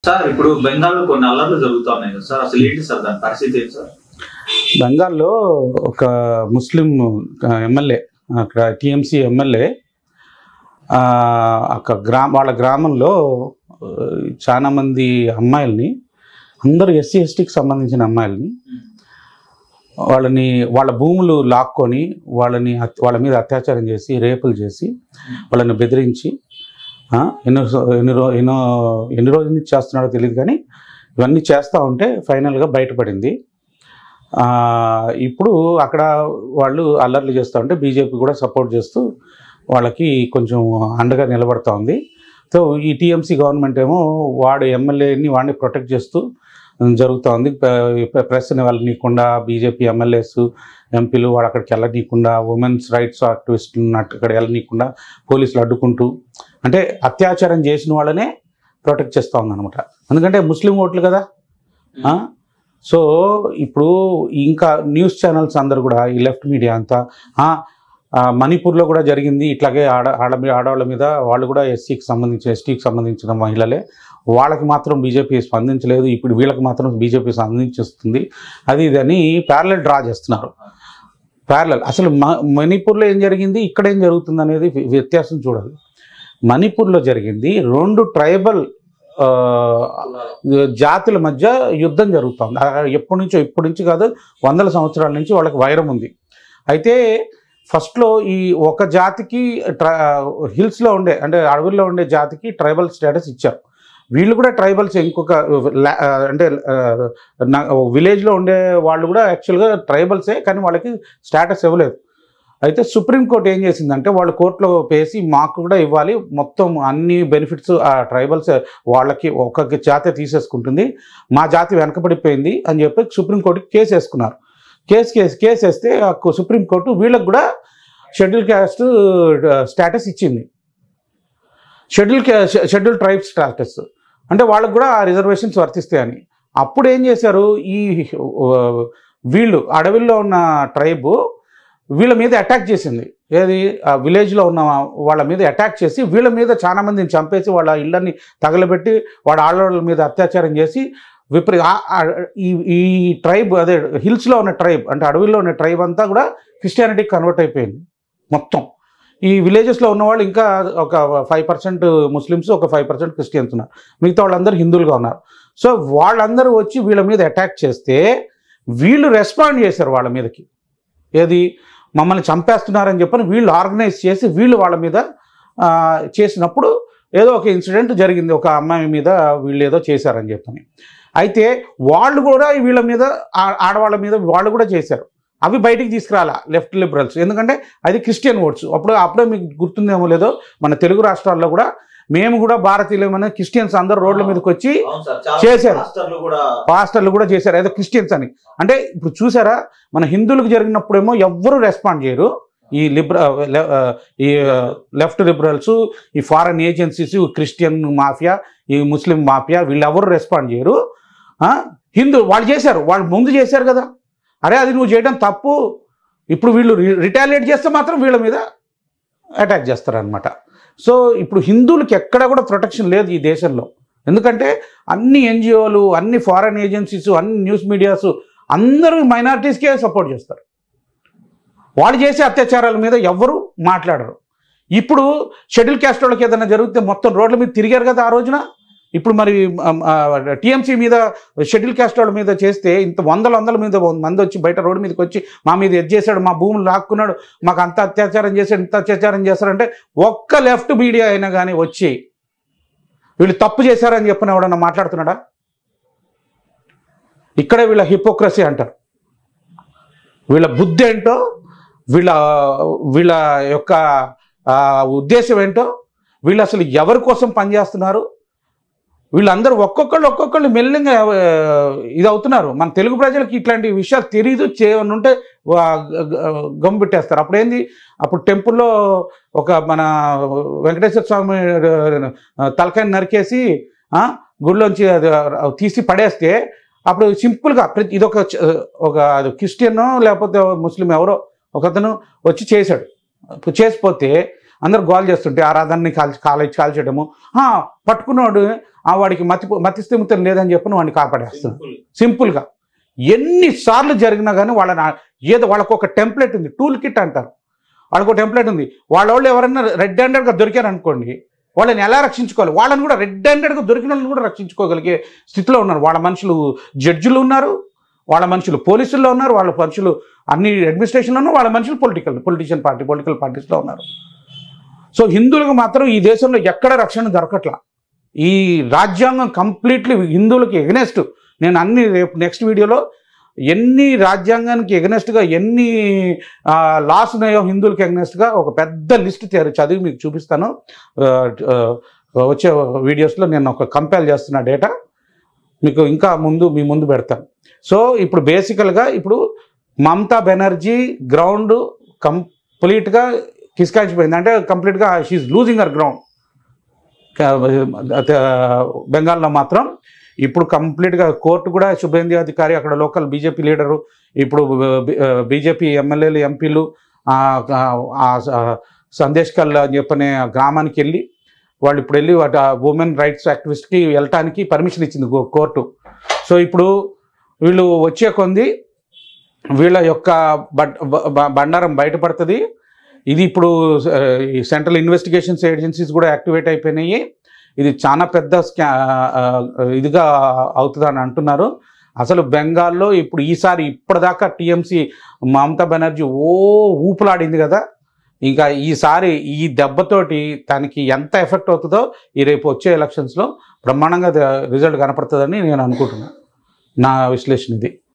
Sir ఇప్పుడు బెంగాల్లో కొన్ని అల్లర్లు జరుగుతా ఉన్నాయి కదా సార్, అసలు ఏంటి సార్ దాని పరిస్థితి ఏంటి సార్? బెంగాల్లో ఒక ముస్లిం ఎమ్మెల్యే, అక్కడ టీఎంసీ ఎమ్మెల్యే వాళ్ళ గ్రామంలో చాలా మంది అమ్మాయిల్ని, అందరూ ఎస్సీ ఎస్టీకి సంబంధించిన అమ్మాయిల్ని, వాళ్ళ భూములు లాక్కొని వాళ్ళ మీద అత్యాచారం చేసి, రేపులు చేసి, వాళ్ళని బెదిరించి ఎన్ని రోజుల నుంచి చేస్తున్నాడో తెలియదు, కానీ ఇవన్నీ చేస్తూ ఉంటే ఫైనల్గా బయటపడింది. ఇప్పుడు అక్కడ వాళ్ళు అల్లర్లు చేస్తూ ఉంటే బీజేపీ కూడా సపోర్ట్ చేస్తూ వాళ్ళకి కొంచెం అండగా నిలబడుతూ ఉంది. సో ఈ టీఎంసీ గవర్నమెంట్ ఏమో వాడు ఎమ్మెల్యేని వాడిని ప్రొటెక్ట్ చేస్తూ జరుగుతూ ఉంది. ప్రెస్ని వెళ్ళనీయకుండా, బీజేపీ ఎమ్మెల్యేస్ ఎంపీలు వాడు అక్కడికి వెళ్ళనీయకుండా, ఉమెన్స్ రైట్స్ యాక్టివిస్టులను అక్కడ వెళ్ళనీయకుండా పోలీసులు అడ్డుకుంటూ, అంటే అత్యాచారం చేసిన వాళ్ళనే ప్రొటెక్ట్ చేస్తూ ఉందన్నమాట. ఎందుకంటే ముస్లిం ఓట్లు కదా. సో ఇప్పుడు ఇంకా న్యూస్ ఛానల్స్ అందరు కూడా, ఈ లెఫ్ట్ మీడియా అంతా మణిపూర్లో కూడా జరిగింది ఇట్లాగే, ఆడవాళ్ళ మీద, వాళ్ళు కూడా ఎస్టీకి సంబంధించిన మహిళలే, వాళ్ళకి మాత్రం బీజేపీ స్పందించలేదు, ఇప్పుడు వీళ్ళకి మాత్రం బీజేపీ స్పందించేస్తుంది, అది ఇదని ప్యారలల్ డ్రా చేస్తున్నారు. అసలు మణిపూర్లో ఏం జరిగింది, ఇక్కడ ఏం జరుగుతుంది అనేది వ్యత్యాసం చూడాలి. మణిపూర్లో జరిగింది 2 ట్రైబల్ జాతుల మధ్య యుద్ధం జరుగుతుంది. ఇప్పటి నుంచి కాదు, వందల సంవత్సరాల నుంచి వాళ్ళకి వైరం ఉంది. అయితే ఫస్ట్లో ఈ ఒక జాతికి హిల్స్లో ఉండే, అంటే అడవుల్లో ఉండే జాతికి ట్రైబల్ స్టేటస్ ఇచ్చారు. వీళ్ళు కూడా ట్రైబల్స్, ఇంకొక అంటే విలేజ్లో ఉండే వాళ్ళు కూడా యాక్చువల్గా ట్రైబల్సే, కానీ వాళ్ళకి స్టేటస్ ఇవ్వలేదు. అయితే సుప్రీంకోర్టు ఏం చేసిందంటే, వాళ్ళు కోర్టులో వేసి మాకు కూడా ఇవ్వాలి, మొత్తం అన్ని బెనిఫిట్స్ ఆ ట్రైబల్స్ వాళ్ళకి ఒక్కొక్క జాతి తీసేసుకుంటుంది, మా జాతి వెనకబడిపోయింది అని చెప్పి సుప్రీంకోర్టుకి కేసు వేసుకున్నారు. కేసు వేస్తే సుప్రీంకోర్టు వీళ్ళకి కూడా షెడ్యూల్ క్యాస్ట్ స్టేటస్ ఇచ్చింది, షెడ్యూల్ ట్రైబ్ స్టేటస్, అంటే వాళ్ళకు కూడా ఆ రిజర్వేషన్స్ వర్తిస్తాయని. అప్పుడు ఏం చేశారు, వీళ్ళు అడవిలో ఉన్న ట్రైబ్ వీళ్ళ మీద అటాక్ చేసింది. ఏది, ఆ విలేజ్లో ఉన్న వాళ్ళ మీద అటాక్ చేసి వీళ్ళ మీద చాలా మందిని చంపేసి, వాళ్ళ ఇళ్ళని తగలబెట్టి, ఆడవాళ్ళ మీద అత్యాచారం చేసి ఈ ట్రైబ్, అదే హిల్స్లో ఉన్న ట్రైబ్, అంటే అడవిలో ఉన్న ట్రైబ్ అంతా కూడా క్రిస్టియానిటీకి కన్వర్ట్ అయిపోయింది మొత్తం. ఈ విలేజెస్లో ఉన్నవాళ్ళు ఇంకా ఒక 5% ముస్లిమ్స్, ఒక 5% క్రిస్టియన్స్ ఉన్నారు, మిగతా వాళ్ళందరూ హిందువులుగా ఉన్నారు. సో వాళ్ళందరూ వచ్చి వీళ్ళ మీద అటాక్ చేస్తే వీళ్ళు రెస్పాండ్ చేశారు వాళ్ళ మీదకి, ఏది మమ్మల్ని చంపేస్తున్నారని చెప్పని వీళ్ళు ఆర్గనైజ్ చేసి వీళ్ళు వాళ్ళ మీద చేసినప్పుడు ఏదో ఒక ఇన్సిడెంట్ జరిగింది, ఒక అమ్మాయి మీద వీళ్ళు ఏదో చేశారని చెప్పని. అయితే వాళ్ళు కూడా వీళ్ళ మీద, ఆడవాళ్ళ మీద వాళ్ళు కూడా చేశారు. అవి బయటికి తీసుకురాలా లెఫ్ట్ లిబరల్స్, ఎందుకంటే అది క్రిస్టియన్ ఓట్స్. అప్పుడే మీకు గుర్తుందేమో లేదో, మన తెలుగు రాష్ట్రాల్లో కూడా మేము కూడా భారతీయులమైన క్రిస్టియన్స్ అందరూ రోడ్ల మీదకి వచ్చి చేశారు, పాస్టర్లు కూడా చేశారు, ఏదో క్రిస్టియన్స్ అని. అంటే ఇప్పుడు చూసారా, మన హిందువులకు జరిగినప్పుడేమో ఎవ్వరూ రెస్పాండ్ చేయరు, ఈ లెఫ్ట్ లిబరల్స్, ఈ ఫారెన్ ఏజెన్సీస్, క్రిస్టియన్ మాఫియా, ఈ ముస్లిం మాఫియా, వీళ్ళు ఎవరు రెస్పాండ్ చేయరు. వాళ్ళు చేశారు, వాళ్ళు ముందు చేశారు కదా, అరే అది నువ్వు చేయడం తప్పు, ఇప్పుడు వీళ్ళు రిటాలియేట్ చేస్తే మాత్రం వీళ్ళ మీద అటాక్ చేస్తారనమాట. సో ఇప్పుడు హిందువులకి ఎక్కడ కూడా ప్రొటెక్షన్ లేదు ఈ దేశంలో, ఎందుకంటే అన్ని ఎన్జిఓలు, అన్ని ఫారెన్ ఏజెన్సీస్, అన్ని న్యూస్ మీడియాస్ అందరూ మైనారిటీస్కే సపోర్ట్ చేస్తారు. వాళ్ళు చేసే అత్యాచారాల మీద ఎవ్వరూ మాట్లాడరు. ఇప్పుడు షెడ్యూల్ క్యాస్ట్ వాళ్ళకి ఏదైనా జరిగితే మొత్తం రోడ్ల మీద తిరిగారు కదా ఆ రోజున. ఇప్పుడు మరి టీఎంసీ మీద, షెడ్యూల్ క్యాస్ట్ వాళ్ళ మీద చేస్తే ఇంత వందల మంది వచ్చి బయట రోడ్డు మీదకి వచ్చి మా మీద చేశాడు, మా భూములు లాక్కున్నాడు, మాకు అంత అత్యాచారం చేశాడు, ఇంత అత్యాచారం చేశారంటే ఒక్క లెఫ్ట్ మీడియా అయినా కానీ వచ్చి వీళ్ళు తప్పు చేశారని చెప్పిన ఎవడన్నా మాట్లాడుతున్నాడా? ఇక్కడే వీళ్ళ హిపోక్రసీ అంటారు. వీళ్ళ బుద్ధి ఏంటో, వీళ్ళ యొక్క ఉద్దేశం ఏంటో, వీళ్ళు అసలు ఎవరి కోసం పనిచేస్తున్నారు, వీళ్ళందరూ ఒక్కొక్కళ్ళు మెల్లగా ఇది అవుతున్నారు. మన తెలుగు ప్రజలకి ఇట్లాంటి విషయాలు తెలియదు, చేయనుంటే గమ్ము పెట్టేస్తారు. అప్పుడు టెంపుల్లో ఒక మన వెంకటేశ్వర స్వామి తలకాయని నరికేసి గుడిలోంచి తీసి పడేస్తే, అప్పుడు సింపుల్గా ఇదొక క్రిస్టియన్ లేకపోతే ముస్లిం ఎవరో ఒకతను వచ్చి చేశాడు. చేసిపోతే అందరు గోల్ చేస్తుంటే ఆరాధనని కాల్చేయడము, పట్టుకున్నాడు వాడికి మతిస్థిమితం లేదని చెప్పి వాడిని కాపాడేస్తాడు సింపుల్గా. ఎన్నిసార్లు జరిగినా కానీ వాళ్ళకు ఒక టెంప్లెట్ ఉంది, టూల్ కిట్ అంటారు, వాళ్ళకు ఒక టెంప్లెట్ ఉంది. వాళ్ళు ఎవరైనా రెడ్ హ్యాండెడ్గా దొరికారు అనుకోండి, వాళ్ళని ఎలా రక్షించుకోవాలి, వాళ్ళని కూడా రెడ్ హ్యాండెడ్గా దొరికిన వాళ్ళని కూడా రక్షించుకోగలిగే స్థితిలో ఉన్నారు. వాళ్ళ మనుషులు జడ్జిలు ఉన్నారు, వాళ్ళ మనుషులు పోలీసుల్లో ఉన్నారు, వాళ్ళ మనుషులు అన్ని అడ్మినిస్ట్రేషన్లో ఉన్నారు, వాళ్ళ మనుషులు పొలిటికల్ పార్టీస్లో ఉన్నారు. సో హిందువులకు మాత్రం ఈ దేశంలో ఎక్కడ రక్షణ దొరకట్లా. ఈ రాజ్యాంగం కంప్లీట్లీ హిందువులకి ఎగనెస్ట్. నేను రేపు నెక్స్ట్ వీడియోలో ఎన్ని రాజ్యాంగానికి ఎగనెస్ట్గా ఎన్ని లాస్ ఉన్నాయో హిందువులకి ఎగనెస్ట్గా ఒక పెద్ద లిస్ట్ చదివి మీకు చూపిస్తాను. వచ్చే వీడియోస్లో నేను ఒక కంపేర్ చేస్తున్న డేటా మీకు ఇంకా మీ ముందు పెడతాను. సో ఇప్పుడు బేసికల్గా ఇప్పుడు మమతా బెనర్జీ గ్రౌండ్ కంప్లీట్గా కిస్కాయించిపోయింది. అంటే కంప్లీట్గా షీఈ్ లూజింగ్ హర్ గ్రౌండ్. బెంగాల్లో మాత్రం ఇప్పుడు కంప్లీట్గా కోర్టు కూడా శుభేందు అధికారి, అక్కడ లోకల్ బీజేపీ లీడరు, ఇప్పుడు బీజేపీ ఎమ్మెల్యేలు ఎంపీలు సందేశ్ కల్ అని చెప్పనే గ్రామానికి వెళ్ళి వాళ్ళు ఇప్పుడు వెళ్ళి ఉమెన్ రైట్స్ యాక్టివిస్ట్కి వెళ్ళటానికి పర్మిషన్ ఇచ్చింది కోర్టు. సో ఇప్పుడు వీళ్ళు వచ్చే కొంది వీళ్ళ యొక్క బండారం బయటపడుతుంది. ఇది ఇప్పుడు సెంట్రల్ ఇన్వెస్టిగేషన్స్ ఏజెన్సీస్ కూడా యాక్టివేట్ అయిపోయినాయి. ఇది చాలా పెద్ద ఇదిగా అవుతుందని అంటున్నారు. అసలు బెంగాల్లో ఇప్పుడు ఇప్పటిదాకా టీఎంసీ మమతా బెనర్జీ ఊపులాడింది కదా, ఇంకా ఈసారి ఈ దెబ్బతోటి తనకి ఎంత ఎఫెక్ట్ అవుతుందో ఈ రేపు వచ్చే ఎలక్షన్స్లో బ్రహ్మాండంగా రిజల్ట్ కనపడుతుందని నేను అనుకుంటున్నాను. నా విశ్లేషణ ఇది.